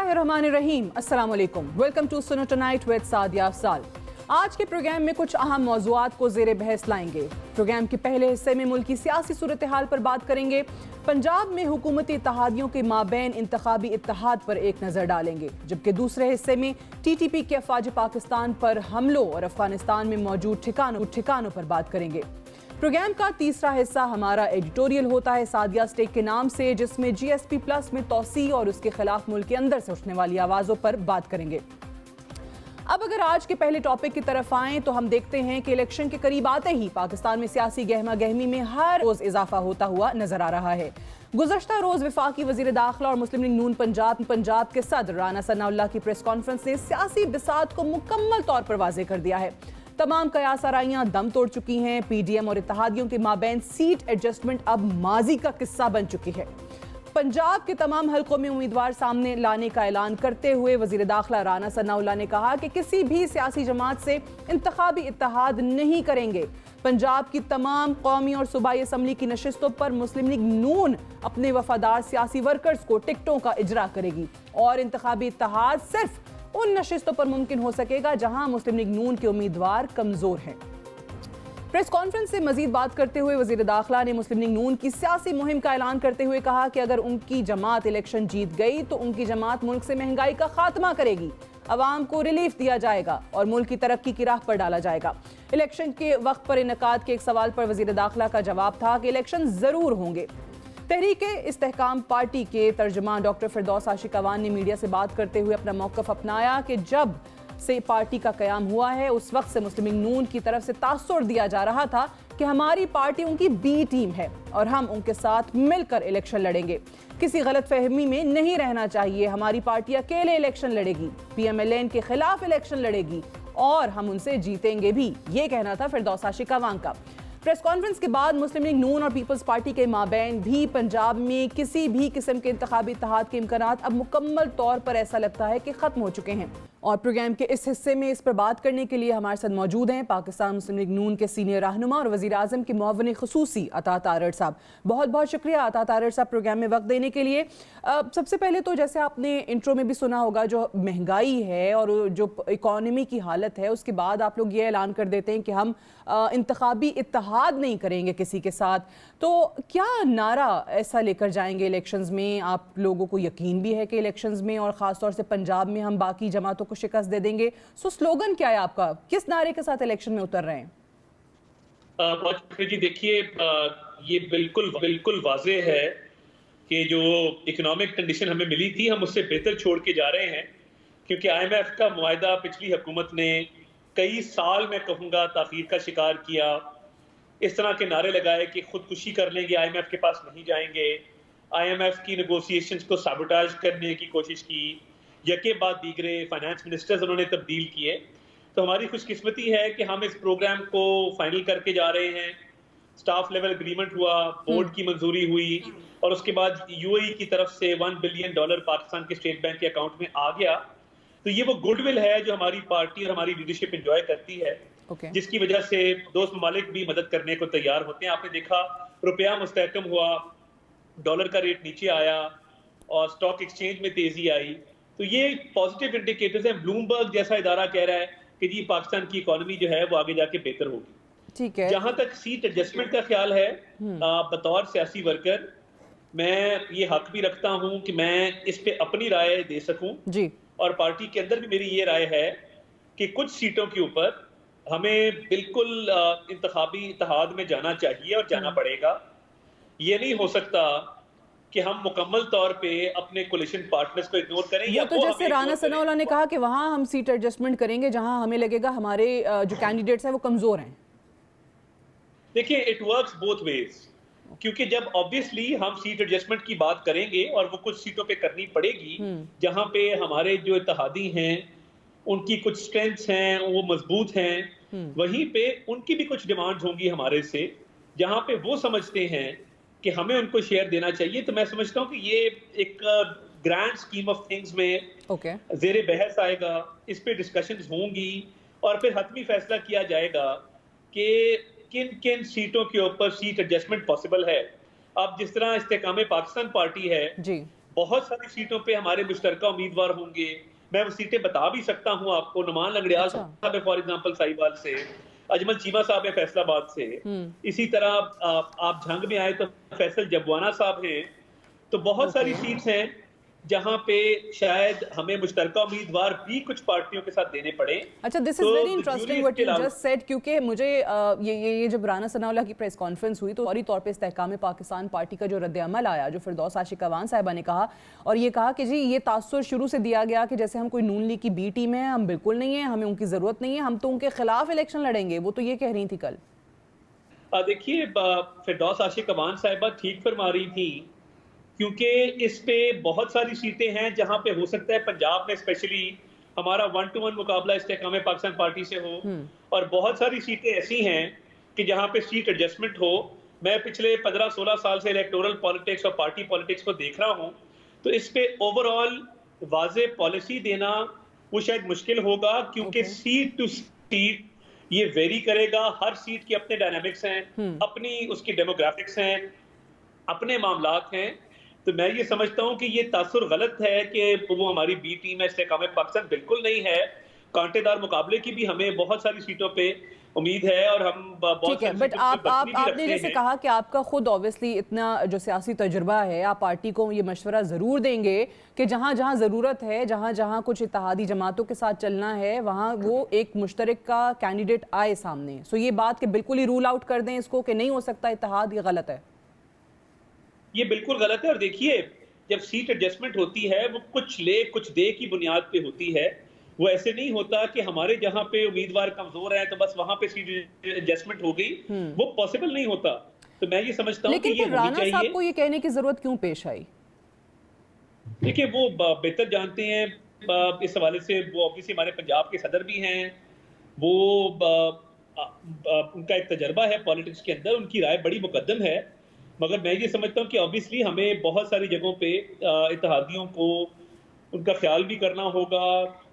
बिस्मिल्लाहिर्रहमानिर्रहीम, अस्सलाम वालेकुम। वेलकम टू सुनो टुनाइट विद सादिया अफसाल। आज के प्रोग्राम में कुछ अहम मौज़ूआत को ज़ेरे बहस लाएंगे। प्रोग्राम के पहले हिस्से में मुल्क की सियासी सूरत हाल पर बात करेंगे। पंजाब में हुकूमती इत्तेहादियों के माबैन इंतखाबी इत्तेहाद पर एक नज़र डालेंगे, जबकि दूसरे हिस्से में TTP के अफवाज पाकिस्तान पर हमलों और अफगानिस्तान में मौजूद ठिकानों पर बात करेंगे। प्रोग्राम का तीसरा हिस्सा हमारा एडिटोरियल होता है सादिया स्टेक के नाम से, जिसमें GSP प्लस में तौसी और उसके खिलाफ मुल्क के अंदर से उठने वाली आवाज़ों पर बात करेंगे। अब अगर आज के पहले टॉपिक की तरफ आएं तो हम देखते हैं कि इलेक्शन के करीब आते ही पाकिस्तान में सियासी गहमा गहमी में हर रोज इजाफा होता हुआ नजर आ रहा है। गुज़श्ता रोज वफाकी वज़ीर दाखिला और मुस्लिम लीग नून पंजाब के सदर राना सनाउल्लाह की प्रेस कॉन्फ्रेंस ने सियासी बिसात को मुकम्मल तौर पर वाज़े कर दिया है। तमाम कयास आराइयां दम तोड़ चुकी हैं। PDM और इत्तेहादियों के माबैन सीट एडजस्टमेंट अब माजी का किस्सा बन चुकी है। पंजाब के तमाम हलकों में उम्मीदवार सामने लाने का ऐलान करते हुए वज़ीर दाखिला राना सनाउल्लाह ने कहा कि किसी भी सियासी जमात से इंतखाबी इत्तेहाद नहीं करेंगे। पंजाब की तमाम कौमी और सूबाई असम्बली की नशिस्तों पर मुस्लिम लीग नून अपने वफादार सियासी वर्कर्स को टिकटों का इजरा करेगी और इंतखाबी इत्तेहाद सिर्फ उन नशिस्तों पर मुमकिन हो सकेगा जहां मुस्लिम लीग नून के उम्मीदवार कमजोर हैं। प्रेस कॉन्फ्रेंस से मजीद बात करते हुए वज़ीर दाखिला ने मुस्लिम लीग नून की सियासी मुहिम का ऐलान करते हुए कहा कि अगर उनकी जमात इलेक्शन जीत गई तो उनकी जमात मुल्क से महंगाई का खात्मा करेगी, अवाम को रिलीफ दिया जाएगा और मुल्क की तरक्की की राह पर डाला जाएगा। इलेक्शन के वक्त पर इनेकाद के एक सवाल पर वज़ीर दाखिला का जवाब था कि इलेक्शन जरूर होंगे। तहरीक-ए-इस्तेहकाम पार्टी के तर्जुमान डॉक्टर फिरदौस आशिक अवान ने मीडिया से बात करते हुए अपना मौक़िफ़ अपनाया कि जब से पार्टी का क़याम हुआ है उस वक्त से मुस्लिम लीग नून की तरफ से तासुर दिया जा रहा था कि हमारी पार्टी उनकी बी टीम है और हम उनके साथ मिलकर इलेक्शन लड़ेंगे। किसी गलतफहमी में नहीं रहना चाहिए। हमारी पार्टी अकेले इलेक्शन लड़ेगी, PMLN के खिलाफ इलेक्शन लड़ेगी और हम उनसे जीतेंगे भी। ये कहना था फिरदौस आशिक अवान का। प्रेस कॉन्फ्रेंस के बाद मुस्लिम लीग नून और पीपल्स पार्टी के माबैन भी पंजाब में किसी भी किस्म के इंतखाबी इत्तेहाद के इम्कानात अब मुकम्मल तौर पर ऐसा लगता है कि ख़त्म हो चुके हैं। और प्रोग्राम के इस हिस्से में इस पर बात करने के लिए हमारे साथ मौजूद हैं पाकिस्तान मुस्लिम लीग नून के सीनियर रहनुमा और वज़ीर आज़म के मुअव्विन ख़ुसूसी अता तारड़ साहब। बहुत बहुत शुक्रिया अता तारड़ साहब प्रोग्राम में वक्त देने के लिए। सबसे पहले तो जैसे आपने इंट्रो में भी सुना होगा, जो महंगाई है और जो इकॉनमी की हालत है, उसके बाद आप लोग ये ऐलान कर देते हैं कि हम इंतखाबी इत्तेहाद नहीं करेंगे किसी के साथ। तो क्या नारा ऐसा लेकर जाएंगे इलेक्शंस में? आप लोगों को यकीन भी है कि इलेक्शंस में और ख़ास तौर से पंजाब में हम बाकी जमातों को शिकस्त दे देंगे? सो स्लोगन क्या है आपका? किस नारे के साथ इलेक्शन में उतर रहे हैं? जी देखिए, ये बिल्कुल वाज़ेह है कि जो इकोनॉमिक कंडीशन हमें मिली थी हम उससे बेहतर छोड़ के जा रहे हैं, क्योंकि IMF का मुआहदा पिछली हुकूमत ने कई साल मैं कहूँगा ताख़ीर का शिकार किया। इस तरह के नारे लगाए कि खुदकुशी कर लेंगे, IMF के पास नहीं जाएंगे, IMF की नेगोशिएशंस को साबोटाज करने की कोशिश की, यके बाद दीगरे फाइनेंस मिनिस्टर्स उन्होंने तब्दील किए। तो हमारी खुशकिस्मती है कि हम इस प्रोग्राम को फाइनल करके जा रहे हैं। स्टाफ लेवल एग्रीमेंट हुआ, बोर्ड की मंजूरी हुई और उसके बाद UAE की तरफ से $1 बिलियन पाकिस्तान के स्टेट बैंक के अकाउंट में आ गया। तो ये वो गुडविल है जो हमारी पार्टी और हमारी लीडरशिप एंजॉय करती है, जिसकी वजह से दोस्त ममालिक भी मदद करने को तैयार होते हैं। आपने देखा रुपया मुस्तहकम हुआ, डॉलर का रेट नीचे आया और स्टॉक एक्सचेंज में तेजी आई। तो ये पॉजिटिव इंडिकेटर्स हैं। ब्लूमबर्ग जैसा इदारा कह रहा है कि जी पाकिस्तान की इकोनॉमी जो है वो आगे जाके बेहतर होगी। ठीक है। जहां तक सीट एडजस्टमेंट का ख्याल है, बतौर सियासी वर्कर मैं ये हक भी रखता हूं कि मैं इस पे अपनी राय दे सकूं जी। और पार्टी के अंदर भी मेरी ये राय है कि कुछ सीटों के ऊपर हमें बिल्कुल इंतखाबी इत्तेहाद में जाना चाहिए और जाना पड़ेगा। ये नहीं हो सकता कि हम मुकम्मल तौर पे अपने कोलिशन पार्टनर्स को इग्नोर करें। या तो जैसे राना सनाउल्लाह ने कहा कि वहां हम सीट एडजस्टमेंट करेंगे जहां हमें लगेगा हमारे जो कैंडिडेट्स हैं वो कमजोर हैं। देखिए, इट वर्क्स बोथ वेज, क्योंकि जब ऑब्वियसली हम सीट एडजस्टमेंट की बात करेंगे और वो कुछ सीटों पे करनी पड़ेगी जहां पे हमारे जो इत्तेहादी हैं उनकी कुछ स्ट्रेंथ्स हैं, वो मजबूत हैं, वहीं पे उनकी भी कुछ डिमांड्स होंगी हमारे से, जहां पे वो समझते हैं कि हमें उनको शेयर देना चाहिए। तो मैं समझता हूँ कि ये एक ग्रैंड स्कीम ऑफ थिंग्स में ज़ेरे बहस आएगा, इस पे डिस्कशंस होंगी और फिर हतमी फैसला किया जाएगा कि किन किन सीटों के ऊपर सीट एडजस्टमेंट पॉसिबल है। अब जिस तरह इस्तेकाम पाकिस्तान पार्टी है जी, बहुत सारी सीटों पे हमारे मुश्तरका उम्मीदवार होंगे। मैं वो सीटें बता भी सकता हूँ आपको। नुमान लंगड़ियाल अच्छा। साहब है फॉर एग्जांपल साहिवाल से, अजमल चीमा साहब है फैसलाबाद से। हम्म। इसी तरह आप झंग में आए तो फैसल जबवाना साहब हैं। तो बहुत ओके। सारी सीट्स हैं जहां पे शायद हमें मुश्तरका उम्मीदवार भी कुछ पार्टियों के साथ देने पड़े। अच्छा, दिस इज तो very the jury interesting is what still you out. Just said, क्योंकि मुझे ये जब राना सनाउल्लाह की प्रेस कॉन्फ्रेंस हुई तो फौरी तौर पे इस्तेहकाम पाकिस्तान पार्टी का जो रद्द अमल आया, जो फिरदौस आशिक अवान साहिबा ने कहा और ये कहा कि जी ये तासुर शुरू से दिया गया कि जैसे हम कोई नून लीग की बी टीम है, हम बिल्कुल नहीं है, हमें उनकी ज़रूरत नहीं है, हम तो उनके खिलाफ इलेक्शन लड़ेंगे। वो तो ये कह रही थी कल। देखिए, फिरदौस आशिक अवान साहिबा ठीक फरमा रही थी, क्योंकि इस पे बहुत सारी सीटें हैं जहां पे हो सकता है पंजाब में स्पेशली हमारा 1-to-1 मुकाबला इस्तेहकाम पाकिस्तान पार्टी से हो, और बहुत सारी सीटें ऐसी हैं कि जहां पे सीट एडजस्टमेंट हो। मैं पिछले 15-16 साल से इलेक्टोरल पॉलिटिक्स और पार्टी पॉलिटिक्स को देख रहा हूं, तो इस पे ओवरऑल वाज़े पॉलिसी देना वो शायद मुश्किल होगा, क्योंकि ओके। सीट टू सीट ये वेरी करेगा। हर सीट के अपने डायनामिक्स हैं, अपनी उसकी डेमोग्राफिक्स हैं, अपने मामलात हैं। तो मैं ये समझता हूं कि ये तासुर गलत है कि वो हमारी बी टीम है, इस्तेहकाम पाकिस्तान बिल्कुल नहीं है। कांटेदार मुकाबले की भी हमें बहुत सारी सीटों पे उम्मीद है, और हम बहुत ठीक है, सारी बट सीटों पे बर्तरी भी आपने रखते जैसे हैं। कहा कि आपका खुद ऑब्वियसली इतना जो सियासी तजुर्बा है, आप पार्टी को ये मशवरा ज़रूर देंगे कि जहाँ जहाँ ज़रूरत है, जहाँ जहाँ कुछ इत्तेहादी जमातों के साथ चलना है, वहाँ वो एक मुश्तरक का कैंडिडेट आए सामने। सो ये बात कि बिल्कुल ही रूल आउट कर दें इसको कि नहीं हो सकता इत्तेहाद, ये गलत है। ये बिल्कुल गलत है। और देखिए, जब सीट एडजस्टमेंट होती है वो कुछ ले कुछ दे की बुनियाद पे होती है। वो ऐसे नहीं होता कि हमारे जहां पे उम्मीदवार कमजोर हैं तो बस वहां पे सीट एडजस्टमेंट हो गई। वो पॉसिबल नहीं होता। तो मैं ये समझता हूं कि लेकिन ये फिर होनी राना साहब चाहिए। को ये कहने की ज़रूरत क्यों पेश आई? देखिए, वो बेहतर जानते हैं इस हवाले से। वो ऑब्वियसली हमारे पंजाब के सदर भी हैं। वो उनका एक तजर्बा है पॉलिटिक्स के अंदर, उनकी राय बड़ी मुकद्दम है। मगर मैं ये समझता हूँ कि ऑब्वियसली हमें बहुत सारी जगहों पे इत्तेहादियों को उनका ख्याल भी करना होगा,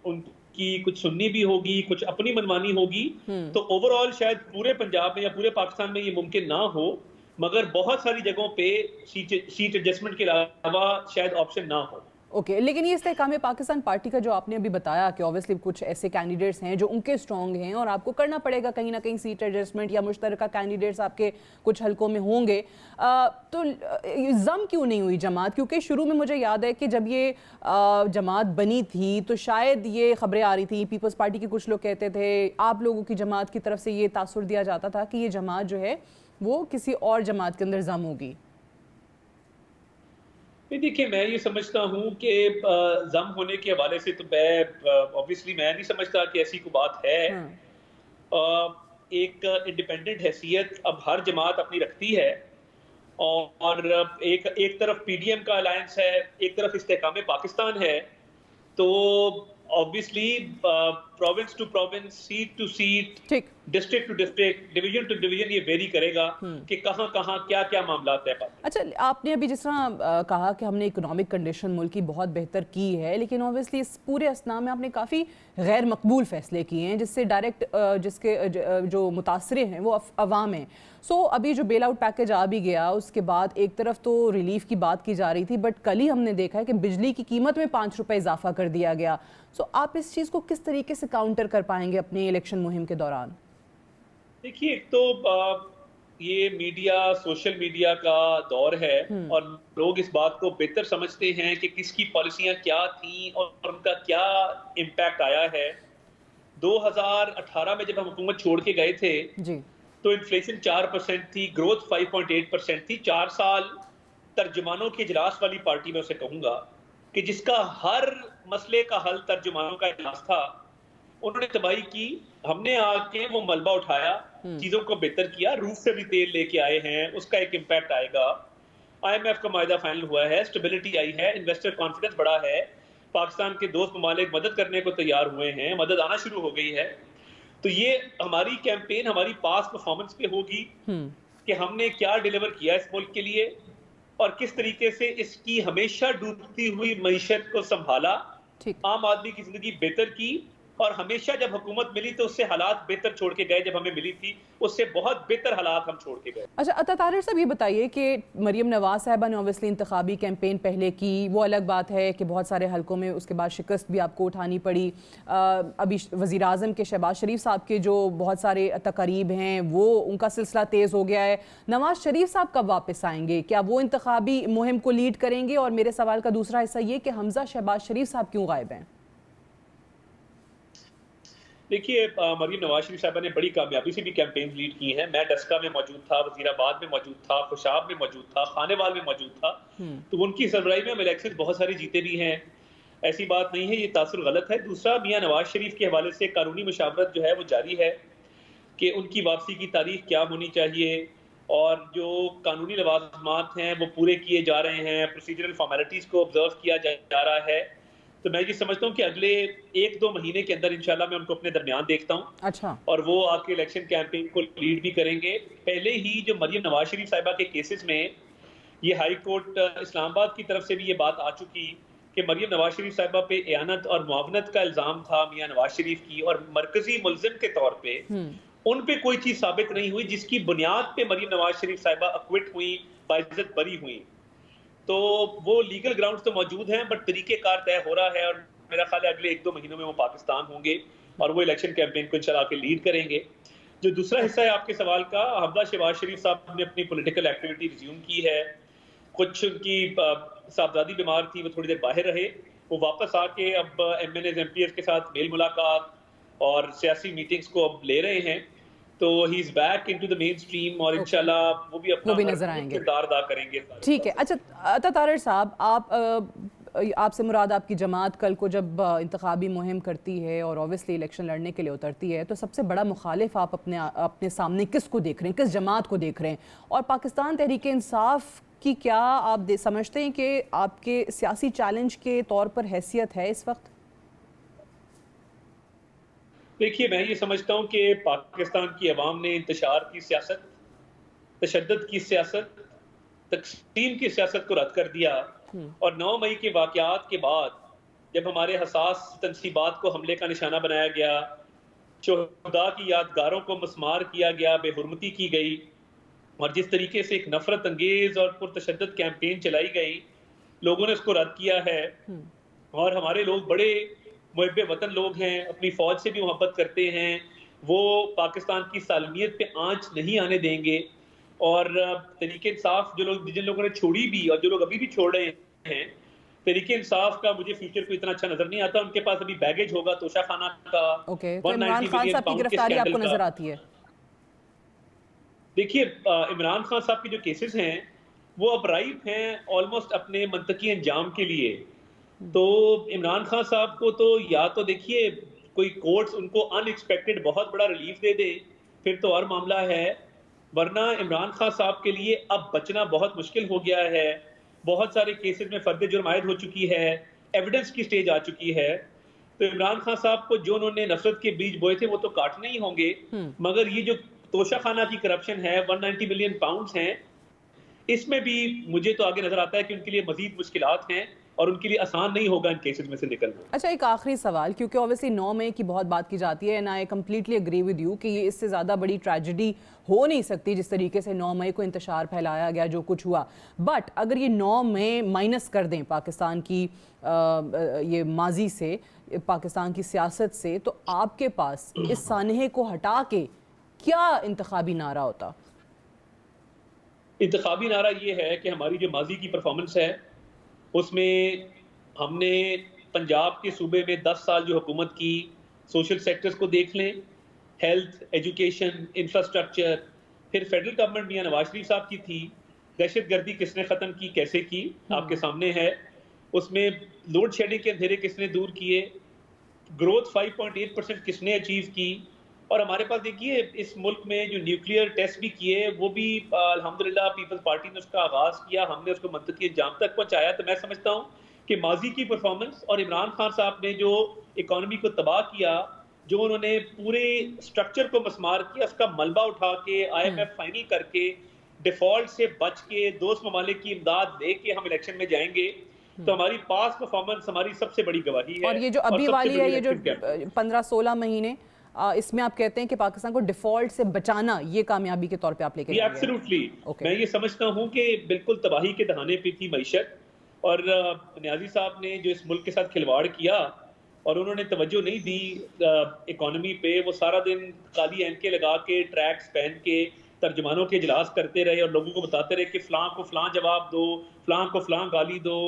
उनकी कुछ सुननी भी होगी, कुछ अपनी मनमानी होगी। तो ओवरऑल शायद पूरे पंजाब में या पूरे पाकिस्तान में ये मुमकिन ना हो, मगर बहुत सारी जगहों पे सीट एडजस्टमेंट के अलावा शायद ऑप्शन ना हो। ओके, लेकिन ये इस्तेहकाम पाकिस्तान पार्टी का जो आपने अभी बताया कि ऑब्वियसली कुछ ऐसे कैंडिडेट्स हैं जो उनके स्ट्रॉन्ग हैं और आपको करना पड़ेगा कहीं ना कहीं सीट एडजस्टमेंट, या मुश्तरका कैंडिडेट्स आपके कुछ हलकों में होंगे, तो जम क्यों नहीं हुई जमात? क्योंकि शुरू में मुझे याद है कि जब ये जमात बनी थी तो शायद ये खबरें आ रही थी, पीपल्स पार्टी के कुछ लोग कहते थे, आप लोगों की जमात की तरफ से ये तासुर दिया जाता था कि ये जमात जो है वो किसी और जमात के अंदर जम होगी। देखिए, मैं ये समझता हूँ कि जम होने के हवाले से तो मैं ऑब्वियसली मैं नहीं समझता कि ऐसी कोई बात है। एक इंडिपेंडेंट हैसियत अब हर जमात अपनी रखती है, और एक तरफ पीडीएम का अलायंस है, एक तरफ इस्तेहकाम पाकिस्तान है। तो obviously province to province, seat to seat, ठीक, district to district, division to division ये वेरी करेगा कि कहां कहां क्या क्या मामला तय पाते। अच्छा, आपने अभी जिस तरह कहा कि हमने इकोनॉमिक कंडीशन मुल्क की बहुत बेहतर की है, लेकिन ऑब्वियसली इस पूरे असना में आपने काफ़ी गैर मकबूल फैसले किए हैं जिससे डायरेक्ट जो मुतासरे हैं वो अवाम हैं। सो अभी जो बेल आउट पैकेज आ भी गया, उसके बाद एक तरफ तो रिलीफ की बात की जा रही थी, बट कल ही हमने देखा है कि बिजली की कीमत में 5 रुपए इजाफा कर दिया गया। सो आप इस चीज़ को किस तरीके से काउंटर कर पाएंगे अपने इलेक्शन मुहिम के दौरान? देखिए, एक तो ये मीडिया, सोशल मीडिया का दौर है, और लोग इस बात को बेहतर समझते हैं कि किसकी पॉलिसियां क्या थी और उनका क्या इम्पैक्ट आया है। 2018 में जब हम हुकूमत छोड़ के गए थे जी, तो इन्फ्लेशन 4% थी, ग्रोथ 5.8% थी। 4 साल तर्जुमानों के इजलास वाली पार्टी में उसे कहूंगा कि जिसका हर मसले का हल तर्जुमानों का इजलास था। उन्होंने तबाही की, हमने आके वो मलबा उठाया, चीजों को बेहतर किया, रूफ से भी तेल लेके आए हैं, उसका एक इम्पैक्ट आएगा। IMF का मायदा फाइनल हुआ है, स्टेबिलिटी आई है, इन्वेस्टर कॉन्फिडेंस बढ़ा है, पाकिस्तान के दोस्त ममालिक मदद करने को तैयार हुए हैं, मदद आना शुरू हो गई है। तो ये हमारी कैंपेन हमारी पास परफॉर्मेंस पे होगी कि हमने क्या डिलीवर किया इस मुल्क के लिए, और किस तरीके से इसकी हमेशा डूबती हुई मईशत को संभाला, ठीक, आम आदमी की जिंदगी बेहतर की, और हमेशा जब हुकूमत मिली तो उससे हालात बेहतर छोड़ के गए, जब हमें मिली थी उससे बहुत बेहतर हालात हम छोड़ के गए। अच्छा अता ताहिर साहब, ये बताइए कि मरीम नवाज साहिबा ने ऑब्वियसली इंतखाबी कैंपेन पहले की, वो अलग बात है कि बहुत सारे हलकों में उसके बाद शिकस्त भी आपको उठानी पड़ी। अभी वज़ीर आज़म के शहबाज शरीफ साहब के जो बहुत सारे तकारीब हैं वो उनका सिलसिला तेज़ हो गया है। नवाज शरीफ साहब कब वापस आएंगे? क्या वो इंतखाबी मुहिम को लीड करेंगे? और मेरे सवाल का दूसरा हिस्सा ये कि हमजा शहबाज शरीफ साहब क्यों गायब हैं? देखिए, मरीम नवाज शरीफ साहबा ने बड़ी कामयाबी से भी कैंपेन लीड की है। मैं डस्का में मौजूद था, वजीराबाद में मौजूद था, खुशाब में मौजूद था, खानेवाल में मौजूद था। तो उनकी सरबराही में हम इलेक्शन बहुत सारे जीते भी हैं, ऐसी बात नहीं है, ये तासुर गलत है। दूसरा, मियां नवाज शरीफ के हवाले से कानूनी मुशावरत जो है वो जारी है कि उनकी वापसी की तारीख क्या होनी चाहिए, और जो कानूनी लवाजमात हैं वो पूरे किए जा रहे हैं, प्रोसीजरल फॉर्मेलिटीज़ को ऑब्जर्व किया जा रहा है। तो मैं ये समझता हूँ कि अगले 1-2 महीने के अंदर इंशाल्लाह मैं उनको अपने दरमियान देखता हूँ। अच्छा। और वो आके इलेक्शन कैंपेन को लीड भी करेंगे। पहले ही जो मरीम नवाज शरीफ साहिबा के केसेस में ये हाई कोर्ट इस्लामाबाद की तरफ से भी ये बात आ चुकी कि मरीम नवाज शरीफ साहिबा पे एयानत और मुआवनत का इल्ज़ाम था मियां नवाज शरीफ की, और मरकजी मुल्ज़िम के तौर पे उन पे कोई चीज़ साबित नहीं हुई जिसकी बुनियाद पे मरीम नवाज शरीफ साहिबा अक्विट हुई, बाइज्जत बरी हुई। तो वो लीगल ग्राउंड्स तो मौजूद हैं, बट तरीक़ेकार तय हो रहा है, और मेरा ख्याल है अगले 1-2 महीनों में वो पाकिस्तान होंगे और वो इलेक्शन कैंपेन को इंशाल्लाह आके लीड करेंगे। जो दूसरा हिस्सा है आपके सवाल का, हमजा शहबाज शरीफ साहब ने अपनी पॉलिटिकल एक्टिविटी रिज्यूम की है। कुछ उनकी साहबजादी बीमार थी, वो थोड़ी देर बाहर रहे, वो वापस आके अब MNAs MPs के साथ मेल मुलाकात और सियासी मीटिंग्स को अब ले रहे हैं। तो he is back into the main stream, और इंशाल्लाह वो भी अपना नजर आएंगे, किरदार अदा करेंगे। ठीक है। अच्छा अता ताहिर साहब, आपसे मुराद आपकी जमात कल को जब इंतखाबी मुहिम करती है और ऑब्वियसली इलेक्शन लड़ने के लिए उतरती है, तो सबसे बड़ा मुखालिफ आप अपने सामने किसको देख रहे हैं, किस जमात को देख रहे हैं? और पाकिस्तान तहरीक इंसाफ की क्या आप समझते हैं कि आपके सियासी चैलेंज के तौर पर हैसियत है इस वक्त? देखिए, मैं ये समझता हूँ कि पाकिस्तान की अवाम ने इंतशार की सियासत, तशद्दुद की सियासत, तकसीम की सियासत को रद्द कर दिया, और 9 मई के वाक़यात के बाद जब हमारे हसास तनसीबात को हमले का निशाना बनाया गया, शुहदा की यादगारों को मस्मार किया गया, बेहुरमती की गई, और जिस तरीके से एक नफरत अंगेज और पुरतशद्दुद कैंपेन चलाई गई, लोगों ने उसको रद्द किया है। और हमारे लोग बड़े मुहब्बे वतन लोग हैं, अपनी फ़ौज से भी मोहब्बत करते हैं, वो पाकिस्तान की सालमियत पे आंच नहीं आने देंगे। और तरीके इंसाफ जिन लोगों ने छोड़ी भी और जो लोग अभी भी छोड़ रहे हैं, तरीके इंसाफ का मुझे फ्यूचर को इतना अच्छा नजर नहीं आता। उनके पास अभी बैगेज होगा तोशा खाना का। ओके, तो इमरान खान साहब की गिरफ्तारी आपको नजर आती है? देखिए, इमरान खान साहब के जो केसेस हैं वो अब राइप हैं ऑलमोस्ट अपने मंतकी अंजाम के लिए। तो इमरान खान साहब को तो या तो देखिए कोई कोर्ट्स उनको अनएक्सपेक्टेड बहुत बड़ा रिलीफ दे दे, फिर तो और मामला है, वरना इमरान खान साहब के लिए अब बचना बहुत मुश्किल हो गया है। बहुत सारे केसेस में फर्द जुर्म आयद हो चुकी है, एविडेंस की स्टेज आ चुकी है। तो इमरान खान साहब को जो उन्होंने नफरत के बीज बोए थे वो तो काटने ही होंगे, मगर ये जो तोशा खाना की करप्शन है, 190 मिलियन पाउंड्स हैं, इसमें भी मुझे तो आगे नजर आता है कि उनके लिए मजीद मुश्किलात हैं और उनके लिए आसान नहीं होगा इन केसेस में से निकलना। अच्छा, एक आखिरी सवाल, क्योंकि ऑब्वियसली 9 मई की बहुत बात की जाती है, and I completely agree with you कि ये इससे ज़्यादा बड़ी ट्रेजेडी हो नहीं सकती जिस तरीके से 9 मई को इंतशार फैलाया गया, जो कुछ हुआ। बट अगर ये 9 मई माइनस कर दें पाकिस्तान की ये माजी से, पाकिस्तान की सियासत से, तो आपके पास इस सानहे को हटा के क्या इंतखाबी नारा होता? इंतखाबी नारा ये है कि हमारी जो माजी की परफॉर्मेंस है उसमें हमने पंजाब के सूबे में 10 साल जो हुकूमत की, सोशल सेक्टर्स को देख लें, हेल्थ, एजुकेशन, इंफ्रास्ट्रक्चर, फिर फेडरल गवर्नमेंट मियां नवाज शरीफ साहब की थी, दहशतगर्दी किसने ख़त्म की, कैसे की, आपके सामने है। उसमें लोड शेडिंग के अंधेरे किसने दूर किए, ग्रोथ 5.8% किसने अचीव की, और हमारे पास देखिए इस मुल्क में जो न्यूक्लियर टेस्ट भी किए वो भी अल्हम्दुलिल्लाह पीपल्स पार्टी ने उसका आगाज़ किया, हमने उसको मंतकी अंजाम तक पहुंचाया। तो मैं समझता हूँ कि माजी की परफॉर्मेंस और इमरान खान साहब ने जो इकॉनमी को तबाह किया, जो उन्होंने पूरे स्ट्रक्चर को मस्मार किया, उसका मलबा उठा के IMF फाइनल करके डिफॉल्ट से बच के दोस्त ममालिक की इमदाद लेके हम इलेक्शन में जाएंगे, तो हमारी पास परफॉर्मेंस हमारी सबसे बड़ी गवाही है। और ये जो अभी वाली है, ये जो एक्टिव 15-16 महीने, इसमें आप कहते हैं कि पाकिस्तान को डिफॉल्ट से बचाना ये कामयाबी के तौर पे आप लेके ये गए हैं। Absolutely okay. मैं ये समझता हूँ कि बिल्कुल तबाही के दहाने पे थी मईशत, और नियाजी साहब ने जो इस मुल्क के साथ खिलवाड़ किया और उन्होंने तवज्जो नहीं दी इकोनॉमी पे, वो सारा दिन काली ऐनकें लगा के ट्रैक्स पहन के तर्जुमानों के इजलास करते रहे और लोगों को बताते रहे कि फलां को फलां जवाब दो, फलां को फलां गाली दो,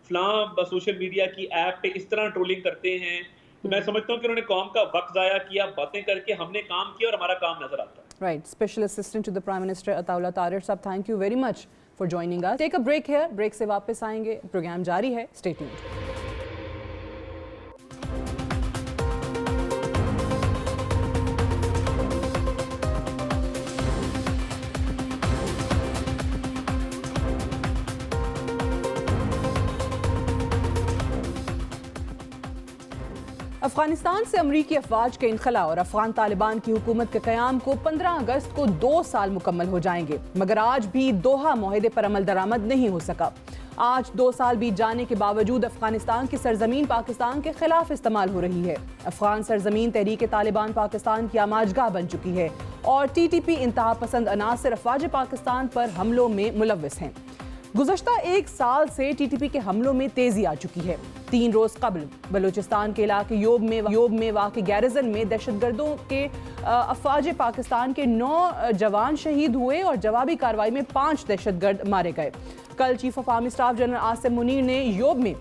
फलां सोशल मीडिया की ऐप पे इस तरह ट्रोलिंग करते हैं। तो मैं समझता हूँ कि उन्होंने कौम का वक्त ज़ाया किया, बातें करके हमने काम किया और हमारा काम नजर आता है। Right. Special Assistant to the Prime Minister Ataullah Tahir साहब, thank you very much for joining us. Take a break here. Break से वापस आएंगे, प्रोग्राम जारी है, stay tuned. अफगानिस्तान से अमरीकी अफवाज के इनखला और अफगान तालिबान की हुकूमत के क़याम को 15 अगस्त को 2 साल मुकम्मल हो जाएंगे, मगर आज भी दोहा मुआहदे पर अमल दरामद नहीं हो सका। आज 2 साल बीत जाने के बावजूद अफगानिस्तान की सरजमीन पाकिस्तान के खिलाफ इस्तेमाल हो रही है। अफगान सरजमीन तहरीक तालिबान पाकिस्तान की आमाजगाह बन चुकी है और TTP इंतहा पसंद अनासर अफवाज पाकिस्तान पर हमलों में मुलव्वस हैं। गुज़श्ता 1 साल से TTP के हमलों में तेजी आ चुकी है। 3 रोज कबल बलूचिस्तान के इलाके योब में वाक़ गैरिजन में दहशतगर्दों के अफवाज पाकिस्तान के 9 जवान शहीद हुए और जवाबी कार्रवाई में 5 दहशतगर्द मारे गए। कल chief of army staff general Asim Munir ने योब में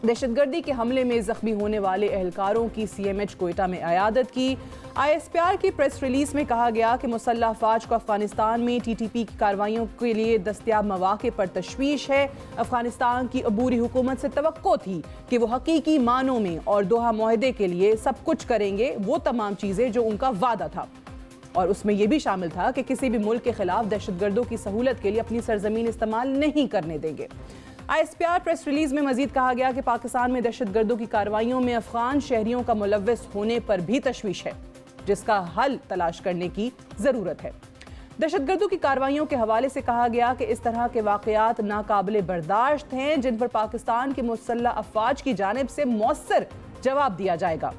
दहशतगर्दी के हमले में जख्मी होने वाले एहलकारों की CMH कोयटा में अयादत की। ISPR की प्रेस रिलीज में कहा गया कि मुसल्लह अफवाज को अफगानिस्तान में TTP की कार्रवाइयों के लिए दस्तयाब मौके पर तशवीश है। अफगानिस्तान की अबूरी हुकूमत से तवक्को थी कि वो हकीकी मानों में और दोहा मुआहदे के लिए सब कुछ करेंगे, वो तमाम चीज़ें जो उनका वादा था, और उसमें यह भी शामिल था कि किसी भी मुल्क के खिलाफ दहशतगर्दों की सहूलत के लिए अपनी सरजमीन इस्तेमाल नहीं करने देंगे। ISPR प्रेस रिलीज में मजीद कहा गया कि पाकिस्तान में दहशतगर्दों की कार्रवाइयों में अफगान शहरियों का मुलव्वस होने पर भी तशवीश है, जिसका हल तलाश करने की जरूरत है। दहशतगर्दों की कार्रवाइयों के हवाले से कहा गया कि इस तरह के वाकयात नाकाबिले बर्दाश्त हैं, जिन पर पाकिस्तान के मुसल्लह अफवाज की जानिब से मौसर जवाब दिया जाएगा।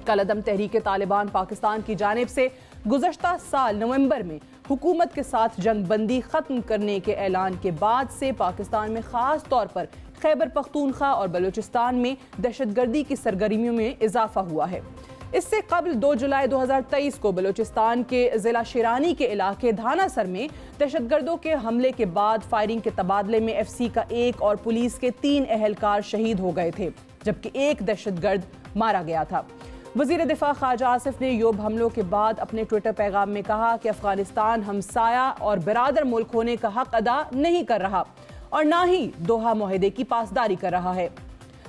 कलअदम तहरीक तालिबान पाकिस्तान की जानिब से गुज़श्ता साल नवंबर में हुकूमत के साथ जंग बंदी ख़त्म करने के ऐलान के बाद से पाकिस्तान में ख़ास तौर पर खैबर पख्तूनख्वा और बलूचिस्तान में दहशतगर्दी की सरगर्मियों में इजाफा हुआ है। इससे कबल 2 जुलाई 2023 को बलूचिस्तान के ज़िला शिरानी के इलाके धानासर में दहशतगर्दों के हमले के बाद फायरिंग के तबादले में FC का 1 और पुलिस के 3 एहलकार शहीद हो गए थे, जबकि 1 दहशतगर्द मारा गया था। वज़ीर दिफा ख्वाजा आसिफ ने योब हमलों के बाद अपने ट्विटर पैगाम में कहा कि अफगानिस्तान हमसाया और बिरादर मुल्क होने का हक अदा नहीं कर रहा और ना ही दोहा मुआहदे की पासदारी कर रहा है।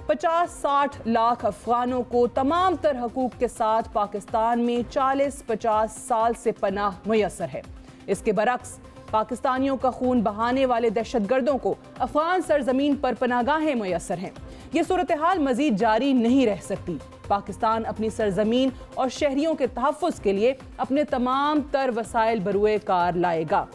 50-60 लाख अफगानों को तमाम तर हकूक के साथ पाकिस्तान में 40-50 साल से पनाह मुयस्सर है। इसके बरक्स पाकिस्तानियों का खून बहाने वाले दहशतगर्दों को अफगान सरजमीन पर पनागाहें मुयस्सर हैं। ये सूरत हाल मजीद जारी नहीं रह सकती। पाकिस्तान अपनी सरजमीन और शहरियों के तहफ़्फ़ुज़ के लिए अपने तमाम तर वसाइल बरूए कार लाएगा।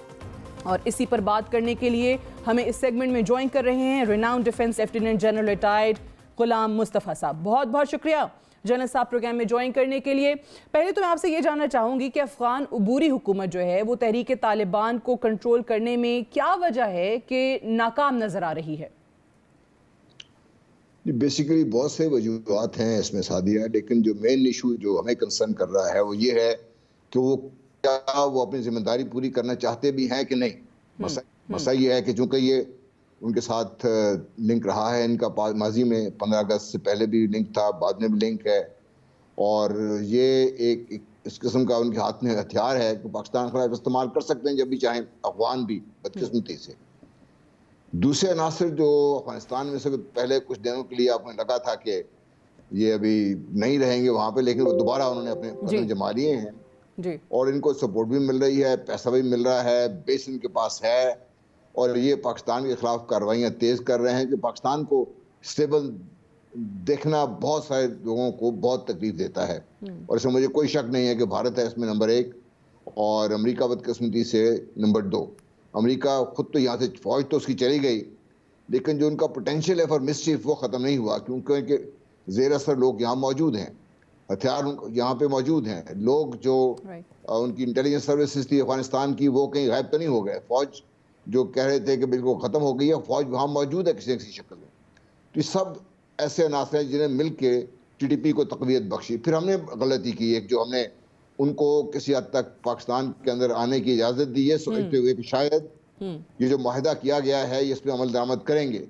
और इसी पर बात करने के लिए हमें इस सेगमेंट में ज्वाइन कर रहे हैं renowned defence lieutenant general retired Ghulam Mustafa साहब। बहुत बहुत शुक्रिया जनरल साहब प्रोग्राम में ज्वाइन करने के लिए। पहले तो मैं आपसे ये जानना चाहूँगी कि अफ़गान अबूरी हुकूमत जो है वो तहरीक तालिबान को कंट्रोल करने में क्या वजह है कि नाकाम नज़र आ रही है? बेसिकली बहुत से वजूहत हैं इसमें सादिया, लेकिन जो मेन इशू जो हमें कंसर्न कर रहा है वो ये है कि वो क्या वो अपनी जिम्मेदारी पूरी करना चाहते भी हैं कि नहीं। मसला ये है कि चूंकि ये उनके साथ लिंक रहा है, इनका माजी में 15 अगस्त से पहले भी लिंक था, बाद में भी लिंक है, और ये एक इस किस्म का उनके हाथ में हथियार है कि पाकिस्तान के खिलाफ इस्तेमाल कर सकते हैं जब भी चाहें, अफगान भी बदकिस्मती से। दूसरे अनासर जो अफगानिस्तान में से पहले कुछ दिनों के लिए आपको लगा था कि ये अभी नहीं रहेंगे वहाँ पे, लेकिन वो दोबारा उन्होंने अपने कदम जमा लिए हैं जी। और इनको सपोर्ट भी मिल रही है, पैसा भी मिल रहा है, बेस इनके पास है, और ये पाकिस्तान के खिलाफ कार्रवाइयाँ तेज़ कर रहे हैं कि पाकिस्तान को स्टेबल देखना बहुत सारे लोगों को बहुत तकलीफ देता है। और इसमें मुझे कोई शक नहीं है कि भारत है इसमें नंबर 1 और अमेरिका बदकिस्मती से नंबर 2। अमेरिका खुद तो यहाँ से फौज तो उसकी चली गई, लेकिन जो उनका पोटेंशियल है फॉर मिसचीफ वो ख़त्म नहीं हुआ, क्योंकि ज़ेर असर लोग यहाँ मौजूद हैं, हथियार यहाँ पे मौजूद हैं, लोग जो उनकी इंटेलिजेंस सर्विसेज थी अफगानिस्तान की वो कहीं गायब तो नहीं हो गए, फौज जो कह रहे थे कि बिल्कुल ख़त्म हो गई है, फौज वहाँ मौजूद है किसी न किसी शक्ल में। तो ये सब ऐसे अनासर हैं जिन्हें मिल के TTP को तक़वियत बख्शी। फिर हमने गलती की एक, जो हमने उनको किसी हद तक पाकिस्तान के अंदर आने की इजाज़त दी है, सोचते हुए कि शायद ये जो माहिदा किया गया है इस पर अमल दरामद करेंगे।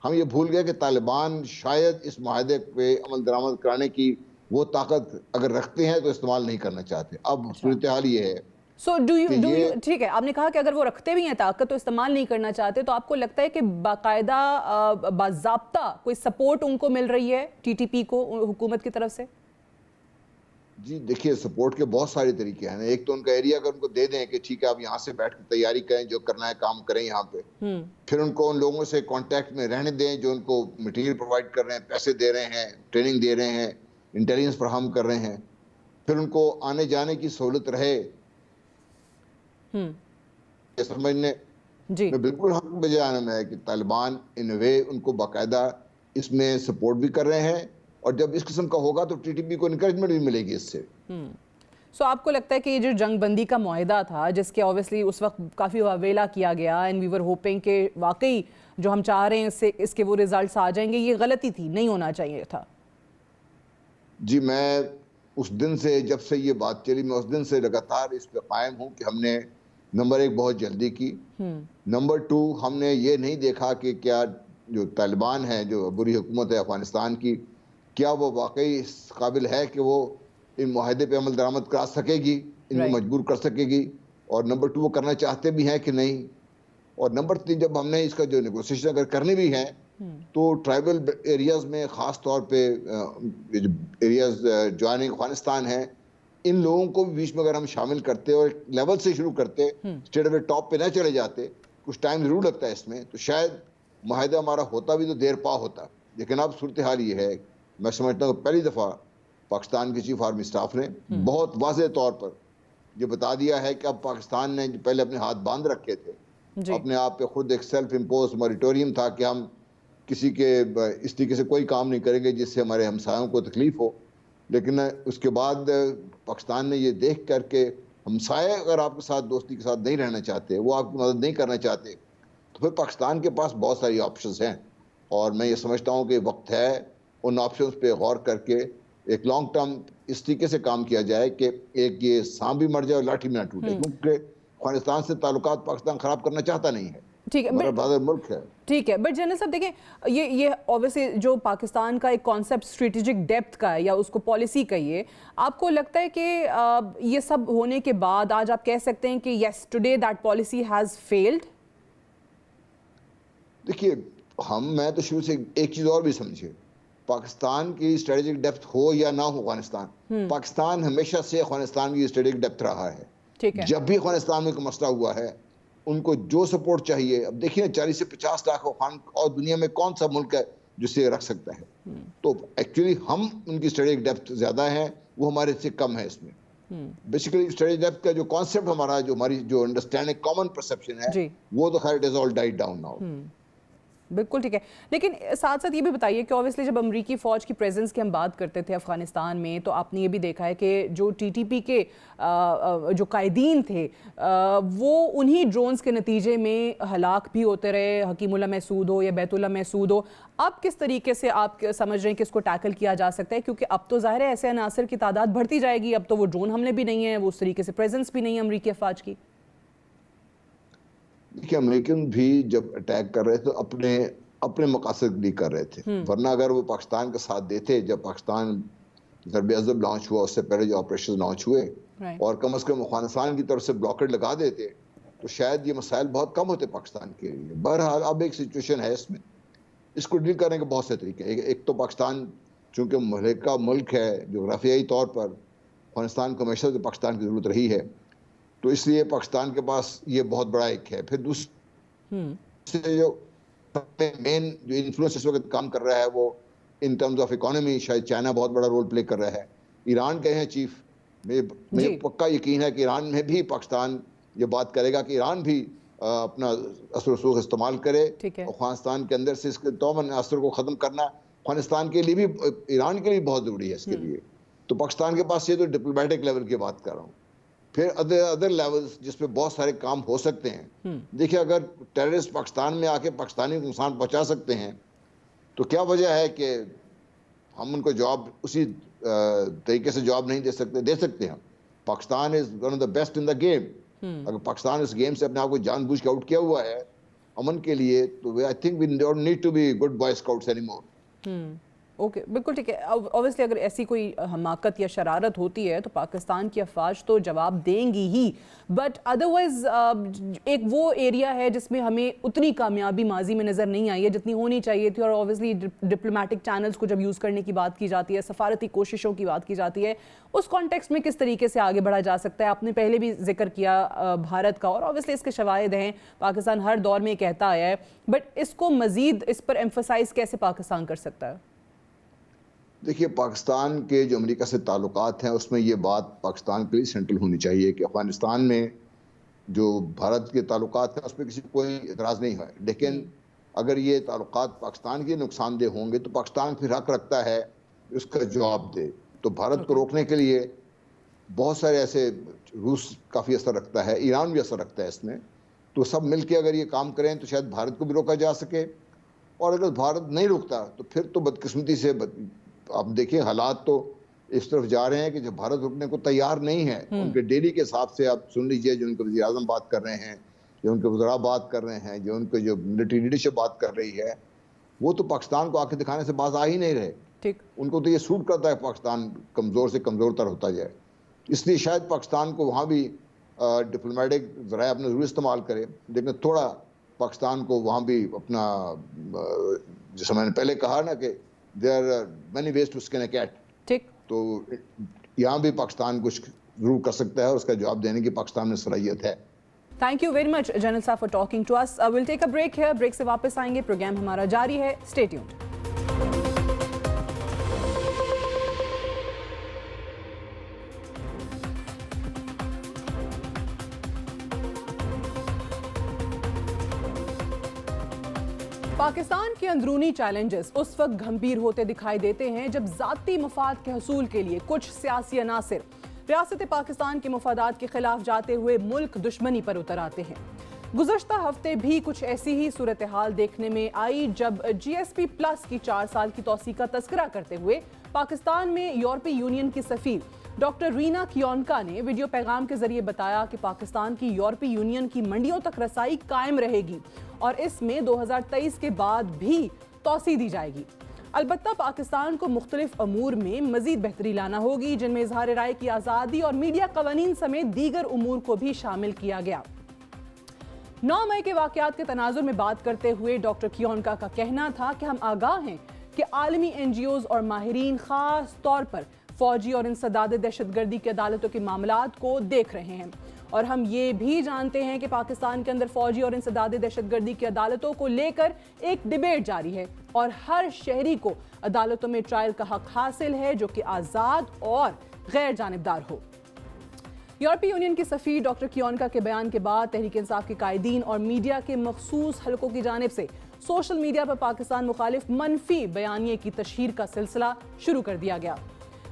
हम ये भूल गए कि तालिबान शायद इस माहिदे पे अमल दरामद कराने की वो ताकत अगर रखते हैं तो इस्तेमाल नहीं करना चाहते। अब सूरत हाल ये है। सो डू यू ठीक है, आपने कहा कि अगर वो रखते भी हैं ताकत तो इस्तेमाल नहीं करना चाहते, तो आपको लगता है कि बाकायदा बाज़ाब्ता कोई सपोर्ट उनको मिल रही है TTP को हुकूमत की तरफ से? जी देखिए, सपोर्ट के बहुत सारे तरीके हैं। एक तो उनका एरिया अगर उनको दे दें कि ठीक है आप यहाँ से बैठ कर तैयारी करें, जो करना है काम करें यहाँ पे, फिर उनको उन लोगों से कांटेक्ट में रहने दें जो उनको मटेरियल प्रोवाइड कर रहे हैं, पैसे दे रहे हैं, ट्रेनिंग दे रहे हैं, इंटेलिजेंस फराहम कर रहे हैं, फिर उनको आने जाने की सहूलत रहे। समझने में बिल्कुल हक बजाने में है कि तालिबान इन वे उनको बाकायदा इसमें सपोर्ट भी कर रहे हैं, और जब इस किस्म का होगा तो TTP को इनकरेजमेंट भी मिलेगी इससे। सो आपको लगता है कि ये जो जंगबंदी का मुआहिदा था, जिसके ऑब्वियसली उस वक्त काफ़ी वावेला किया गया, एंड वी वर होपिंग कि वाकई जो हम चाह रहे हैं इससे इसके वो रिजल्ट्स आ जाएंगे, ये गलती थी, नहीं होना चाहिए था? जी मैं उस दिन से, जब से ये बात चली, मैं उस दिन से लगातार इस पे कायम हूँ कि हमने नंबर 1 बहुत जल्दी की, नंबर 2 हमने ये नहीं देखा कि क्या जो तालिबान है, जो बुरी हुकूमत है अफगानिस्तान की, क्या वो वाकई इस काबिल है कि वो इन मुआहदे पे अमल दरामद करा सकेगी, इनको मजबूर कर सकेगी, और नंबर 2 वो करना चाहते भी हैं कि नहीं, और नंबर 3 जब हमने इसका जो नेगोशिएशन अगर करनी भी है तो ट्राइबल एरियाज में ख़ास तौर पे एरियाज ज्वाइनिंग अफगानिस्तान है, इन लोगों को भी बीच में अगर हम शामिल करते और लेवल से शुरू करते, स्टेट अवे टॉप पे ना चले जाते, कुछ टाइम ज़रूर लगता है इसमें, तो शायद मुआहदा हमारा होता भी तो देर पा होता। लेकिन अब सूरत हाल ये है, मैं समझता हूँ पहली दफ़ा पाकिस्तान के चीफ आर्मी स्टाफ ने बहुत वाज़ेह तौर पर ये बता दिया है कि अब पाकिस्तान ने जो पहले अपने हाथ बांध रखे थे, अपने आप पे खुद एक सेल्फ इम्पोज मॉरिटोरियम था कि हम किसी के इस तरीके से कोई काम नहीं करेंगे जिससे हमारे हमसायों को तकलीफ हो, लेकिन उसके बाद पाकिस्तान ने ये देख कर के हमसाए अगर आपके साथ दोस्ती के साथ नहीं रहना चाहते, वो आपकी मदद नहीं करना चाहते, तो फिर पाकिस्तान के पास बहुत सारी ऑप्शंस हैं, और मैं ये समझता हूँ कि वक्त है उन ऑप्शंस पे गौर करके एक लॉन्ग टर्म इस तरीके से काम किया जाए कि एक ये सांप भी मर जाए और लाठी भी ना टूटे, क्योंकि अफगानिस्तान से ताल्लुकात पाकिस्तान ख़राब करना चाहता नहीं है। ठीक है, बड़ा मुल्क है। ठीक है, बट जनरल साहब देखें, ये ऑब्वियसली जो पाकिस्तान का एक कॉन्सेप्ट स्ट्रेटेजिक डेप्थ का है या उसको पॉलिसी कहिए, आपको लगता है कि ये सब होने के बाद आज आप कह सकते हैं कि yes today that policy has failed? देखिए, मैं तो शुरू से एक चीज़ और भी समझिए, पाकिस्तान की स्ट्रेटेजिक डेप्थ हो या ना हो अफगानिस्तान, पाकिस्तान हमेशा से अफगानिस्तान की स्ट्रेटेजिक डेप्थ रहा है। ठीक है, जब भी अफगानिस्तान में कोई मसला हुआ है उनको जो सपोर्ट चाहिए, अब देखिए 40 से 50 लाख अफगान और दुनिया में कौन सा मुल्क है जिसे रख सकता है, तो एक्चुअली हम उनकी स्ट्रेटेजिक डेप्थ ज़्यादा है, वो हमारे से कम है इसमें। बेसिकली स्ट्रेटेजिक डेप्थ का जो कॉन्सेप्ट हमारा, जो हमारी जो अंडरस्टैंडिंग कॉमन परसेप्शन है, वो तो खैर it is all died down now. बिल्कुल ठीक है, लेकिन साथ साथ ये भी बताइए कि ऑब्वियसली जब अमेरिकी फ़ौज की प्रेजेंस की हम बात करते थे अफ़गानिस्तान में, तो आपने ये भी देखा है कि जो TTP के जो कायदीन थे वो उन्हीं ड्रोन्स के नतीजे में हलाक भी होते रहे, हकीमुल्लाह महसूद हो या बैतुल्लाह महसूद हो। अब किस तरीके से आप समझ रहे हैं कि इसको टैकल किया जा सकता है, क्योंकि अब तो ज़ाहिर है ऐसे अनासर की तादाद बढ़ती जाएगी, अब तो वो ड्रोन हमले भी नहीं है, वो उस तरीके से प्रेजेंस भी नहीं है अमेरिकी अफवाज की। देखिए, अमेरिकन भी जब अटैक कर रहे थे तो अपने मकासद भी कर रहे थे, वरना अगर वो पाकिस्तान का साथ देते, जब पाकिस्तान ज़रब लॉन्च हुआ उससे पहले जो ऑपरेशन लॉन्च हुए, और कम से कम अफगानिस्तान की तरफ से ब्लॉकेड लगा देते, तो शायद ये मसाइल बहुत कम होते पाकिस्तान के लिए। बहरहाल अब एक सिचुएशन है इसमें, इसको डील करने के बहुत से तरीके। एक तो पाकिस्तान चूँकि मलका मुल्क है, जोग्राफियाई तौर पर अफगानिस्तान को हमेशा से पाकिस्तान की ज़रूरत रही है, तो इसलिए पाकिस्तान के पास ये बहुत बड़ा एक है। फिर दूसरे जो मेन जो इन्फ्लुएंस इस वक्त काम कर रहा है वो इन टर्म्स ऑफ इकोनॉमी शायद चाइना बहुत बड़ा रोल प्ले कर रहा है। ईरान के हैं चीफ, मुझे पक्का यकीन है कि ईरान में भी पाकिस्तान ये बात करेगा कि ईरान भी अपना असर रसूख इस्तेमाल करे ठीक है। और अफगानिस्तान के अंदर से इसके तौमन असर को ख़त्म करना अफगानिस्तान के लिए भी, ईरान के लिए भी बहुत ज़रूरी है इसके लिए। तो पाकिस्तान के पास ये तो डिप्लोमेटिक लेवल की बात कर रहा हूँ। फिर अदर लेवल्स जिस पे बहुत सारे काम हो सकते हैं। देखिए, अगर टेररिस्ट पाकिस्तान में आके पाकिस्तानी को नुकसान पहुँचा सकते हैं तो क्या वजह है कि हम उनको जवाब उसी तरीके से जवाब नहीं दे सकते? दे सकते हैं। Pakistan is one of the best in the game. अगर पाकिस्तान इस गेम से अपने आप को जानबूझ के आउट किया हुआ है अमन के लिए, तो I think we don't need to be good boy scouts anymore. Okay, बिल्कुल ठीक है। ऑब्वियसली अगर ऐसी कोई हमाकत या शरारत होती है तो पाकिस्तान की अफवाज तो जवाब देंगी ही, बट अदरवाइज एक वो एरिया है जिसमें हमें उतनी कामयाबी माजी में नज़र नहीं आई है जितनी होनी चाहिए थी। और ऑब्वियसली डिप्लोमेटिक चैनल्स को जब यूज़ करने की बात की जाती है, सफारती कोशिशों की बात की जाती है, उस कॉन्टेक्स्ट में किस तरीके से आगे बढ़ा जा सकता है? आपने पहले भी जिक्र किया भारत का, और ऑब्वियसली इसके शवाहिद हैं, पाकिस्तान हर दौर में कहता आया है, बट इसको मज़ीद इस पर एम्फसाइज कैसे पाकिस्तान कर सकता है? देखिए, पाकिस्तान के जो अमेरिका से ताल्लुकात हैं उसमें ये बात पाकिस्तान के लिए सेंट्रल होनी चाहिए कि अफगानिस्तान में जो भारत के ताल्लुकात हैं उस पर किसी को कोई इतराज़ नहीं है, लेकिन अगर ये ताल्लुकात पाकिस्तान के नुकसानदेह होंगे तो पाकिस्तान फिर हक रखता है उसका जवाब दे। तो भारत को रोकने के लिए बहुत सारे ऐसे, रूस काफ़ी असर रखता है, ईरान भी असर रखता है इसमें, तो सब मिल के अगर ये काम करें तो शायद भारत को भी रोका जा सके। और अगर भारत नहीं रुकता तो फिर तो बदकिस्मती से आप देखिए हालात तो इस तरफ जा रहे हैं कि जब भारत रुकने को तैयार नहीं है, उनके डेली के हिसाब से आप सुन लीजिए, जो उनके वज़ीर आज़म बात कर रहे हैं, जो उनके वज़रा बात कर रहे हैं, जो उनके जो मिलिट्री लीडरशिप बात कर रही है, वो तो पाकिस्तान को आंखें दिखाने से बाज आ ही नहीं रहे। ठीक, उनको तो ये सूट करता है पाकिस्तान कमज़ोर से कमज़ोर तर होता जाए, इसलिए शायद पाकिस्तान को वहाँ भी डिप्लोमेटिक ज़राए अपने ज़रूर इस्तेमाल करे, लेकिन थोड़ा पाकिस्तान को वहाँ भी अपना, जैसे मैंने पहले कहा ना कि there are many ways to skin a cat, ठीक, तो यहाँ भी पाकिस्तान कुछ जरूर कर सकता है, उसका जवाब देने की पाकिस्तान में सलाहियत है। Thank you very much general साहब for talking to us. Will take a break है, ब्रेक से वापस आएंगे, प्रोग्राम हमारा जारी है, स्टे ट्यून्ड। पाकिस्तान के अंदरूनी चैलेंजेस उस वक्त गंभीर होते दिखाई देते हैं जब ज़ाती मफाद के हसूल के लिए कुछ सियासी अनासिर रियासत पाकिस्तान के मफादात के खिलाफ जाते हुए मुल्क दुश्मनी पर उतर आते हैं। गुज़श्ता हफ्ते भी कुछ ऐसी ही सूरत हाल देखने में आई जब GSP प्लस की 4 साल की तौसीक़ का तज़किरा करते हुए पाकिस्तान में यूरोपीय यूनियन की सफ़ीर डॉक्टर रीना कियोनका ने वीडियो पैगाम के जरिए बताया कि पाकिस्तान की यूरोपीय यूनियन की मंडियों तक रसाई कायम रहेगी और इसमें 2023 के बाद भी तौसी दी जाएगी। अलबत्ता पाकिस्तान को मुख्तलिफ अमूर में मजीद बेहतरी लाना होगी, जिनमें इजहार राय की आज़ादी और मीडिया कवानीन समेत दीगर उमूर को भी शामिल किया गया। 9 मई के वाक़यात के तनाजुर में बात करते हुए डॉक्टर कियोनका का कहना था कि हम आगाह हैं कि आलमी NGOs और माहिरीन खास तौर पर फौजी और इंसदाद दहशतगर्दी की अदालतों के मामलात को देख रहे हैं, और हम ये भी जानते हैं कि पाकिस्तान के अंदर फौजी और इंसदाद दहशतगर्दी की अदालतों को लेकर एक डिबेट जारी है और हर शहरी को अदालतों में ट्रायल का हक हासिल है जो कि आज़ाद और गैर जानिबदार हो। यूरोपीय यूनियन की सफ़ीर डॉक्टर कियोनका के बयान के बाद तहरीक इंसाफ के कायदीन और मीडिया के मखसूस हलकों की जानिब से सोशल मीडिया पर पाकिस्तान मुखालिफ मनफी बयानिए की तशहीर का सिलसिला शुरू कर दिया गया।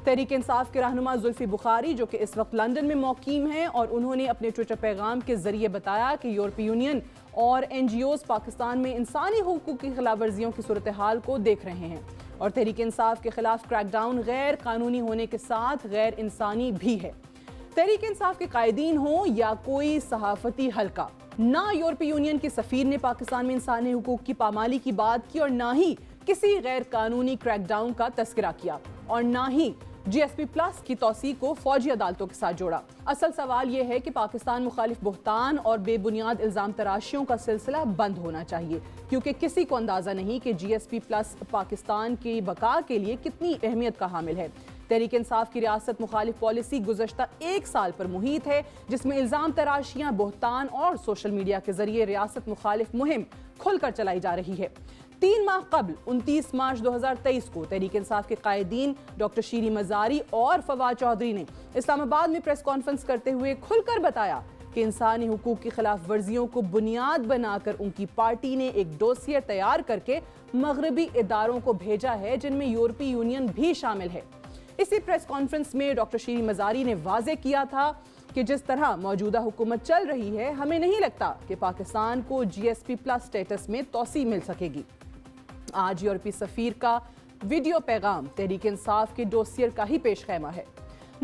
तहरीक इंसाफ के रहनुमा जुल्फी बुखारी, जो कि इस वक्त लंदन में मौकीम हैं, और उन्होंने अपने ट्विटर पैगाम के जरिए बताया कि यूरोपीय यूनियन और NGOs पाकिस्तान में इंसानी हुकूक की खिलाफ वर्जियों की सूरत हाल को देख रहे हैं और तहरीक इंसाफ के खिलाफ क्रैकडाउन गैर कानूनी होने के साथ गैर इंसानी भी है। तहरीक इंसाफ के कायदीन हो या कोई सहाफती हल्का, ना यूरोपीय यूनियन के सफ़ीर ने पाकिस्तान में इंसानी हुकूक की पामाली की बात की और ना ही किसी गैर कानूनी क्रैकडाउन का तस्करा किया और ना ही GSP प्लस की तौसीक़ को फौजी अदालतों के साथ जोड़ा। असल सवाल यह है कि पाकिस्तान मुखालिफ बुहतान और बेबुनियाद इल्ज़ाम तराशियों का सिलसिला बंद होना चाहिए, क्योंकि किसी को अंदाज़ा नहीं कि GSP प्लस पाकिस्तान की बका के लिए कितनी अहमियत का हामिल है। तहरीक इंसाफ की रियासत मुखालिफ पॉलिसी गुज़श्ता 1 साल पर मुहित है, जिसमें इल्ज़ाम तराशियाँ, बुहतान और सोशल मीडिया के जरिए रियासत मुखालिफ मुहिम खुलकर चलाई जा रही है। 3 माह कबल 29 मार्च 2023 को तहरीक इंसाफ के कायदीन डॉक्टर शीरी मजारी और फवाद चौधरी ने इस्लामाबाद में प्रेस कॉन्फ्रेंस करते हुए खुलकर बताया कि इंसानी हुकूक की खिलाफ वर्जियों को बुनियाद बनाकर उनकी पार्टी ने एक डोसियर तैयार करके मगरबी इदारों को भेजा है, जिनमें यूरोपीय यूनियन भी शामिल है। इसी प्रेस कॉन्फ्रेंस में डॉक्टर शीरीन मजारी ने वाजे किया था कि जिस तरह मौजूदा हुकूमत चल रही है, हमें नहीं लगता कि पाकिस्तान को GSP प्लस स्टेटस में तौसी मिल सकेगी। आज यूरोपीय सफीर का वीडियो पैगाम तहरीक इंसाफ के डोसियर का ही पेश खैमा है।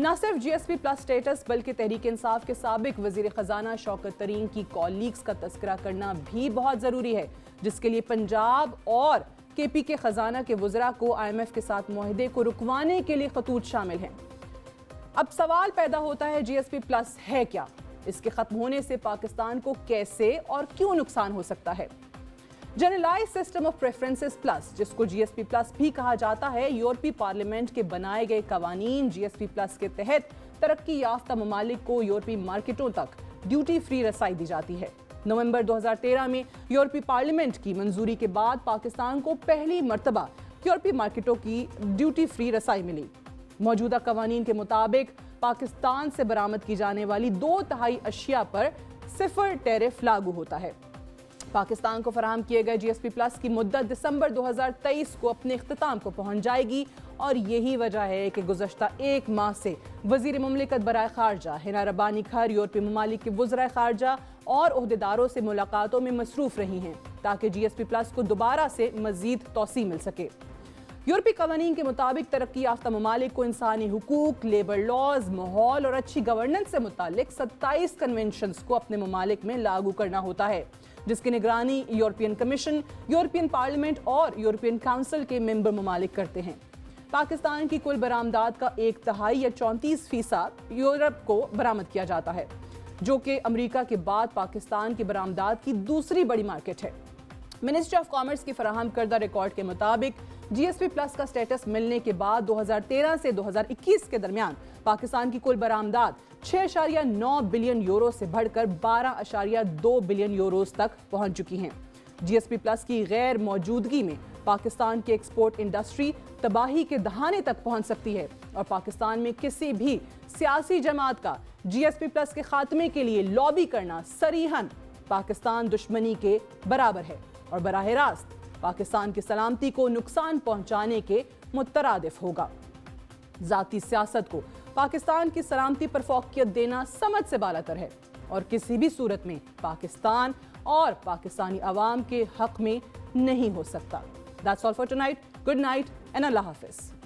न सिर्फ GSP प्लस स्टेटस बल्कि तहरीक इंसाफ के साबिक वजीर खजाना शौकत तरीन की कॉलीग्स का तस्करा करना भी बहुत ज़रूरी है, जिसके लिए पंजाब और KP के खजाना के वज़रा को IMF के साथ मुआहदे को रुकवाने के लिए खतूत शामिल हैं। अब सवाल पैदा होता है, GSP प्लस है क्या? इसके खत्म होने से पाकिस्तान को कैसे और क्यों नुकसान हो सकता है? Generalise system of preferences plus, जिसको GSP प्लस भी कहा जाता है, यूरोपीय पार्लियामेंट के बनाए गए कवानीन GSP प्लस के तहत तरक्की याफ्ता ममालिक को यूरोपीय मार्केटों तक ड्यूटी फ्री रसाई दी जाती है। नवंबर 2013 में यूरोपीय पार्लियामेंट की मंजूरी के बाद पाकिस्तान को पहली मर्तबा यूरोपीय मार्केटों की ड्यूटी फ्री रसाई मिली। मौजूदा कवानीन के मुताबिक पाकिस्तान से बरामद की जाने वाली 2/3 अशिया पर 0 टैरिफ लागू होता है। पाकिस्तान को फराहम किए गए GSP प्लस की मुद्दत दिसंबर 2023 को अपने इख्तिताम को पहुंच जाएगी और यही वजह है कि गुज़श्ता एक माह से वजीर मुमलिकत बराए खारजा हिना रब्बानी खैर यूरोपीय ममालिक के वज़राए खारजा और ओहदेदारों से मुलाकातों में मसरूफ रही हैं ताकि GSP प्लस को दोबारा से मजीद तौसी मिल सके। यूरोपीय कवानीन के मुताबिक तरक्की याफ्ता ममालिक को इंसानी हुकूक, लेबर लॉज, माहौल और अच्छी गवर्नेंस से मुतालिक 27 कन्वेंशंस को अपने ममालिक में लागू करना होता है, जिसकी निगरानी यूरोपियन कमीशन, यूरोपियन पार्लियामेंट और यूरोपियन काउंसिल के मेंबर ममालिक करते हैं। पाकिस्तान की कुल बरामदात का 1/3 या 34% यूरोप को बरामद किया जाता है, जो कि अमेरिका के बाद पाकिस्तान की बरामदात की दूसरी बड़ी मार्केट है। मिनिस्ट्री ऑफ कॉमर्स की फराहम करदा रिकॉर्ड के मुताबिक GSP प्लस का स्टेटस मिलने के बाद 2013 से 2021 के दरमियान पाकिस्तान की कुल बरामदात 6.9 बिलियन यूरो से बढ़कर 12.2 बिलियन यूरोस तक पहुंच चुकी हैं। GSP प्लस की गैर मौजूदगी में पाकिस्तान की एक्सपोर्ट इंडस्ट्री तबाही के दहाने तक पहुंच सकती है और पाकिस्तान में किसी भी सियासी जमात का GSP प्लस के खात्मे के लिए लॉबी करना सरीहन पाकिस्तान दुश्मनी के बराबर है और बराह रास्त पाकिस्तान की सलामती को नुकसान पहुंचाने के मुतरादिफ होगा। जाती सियासत को पाकिस्तान की सलामती पर फोकियत देना समझ से बालातर है और किसी भी सूरत में पाकिस्तान और पाकिस्तानी अवाम के हक में नहीं हो सकता। That's all for tonight. Good night and Allah Hafiz.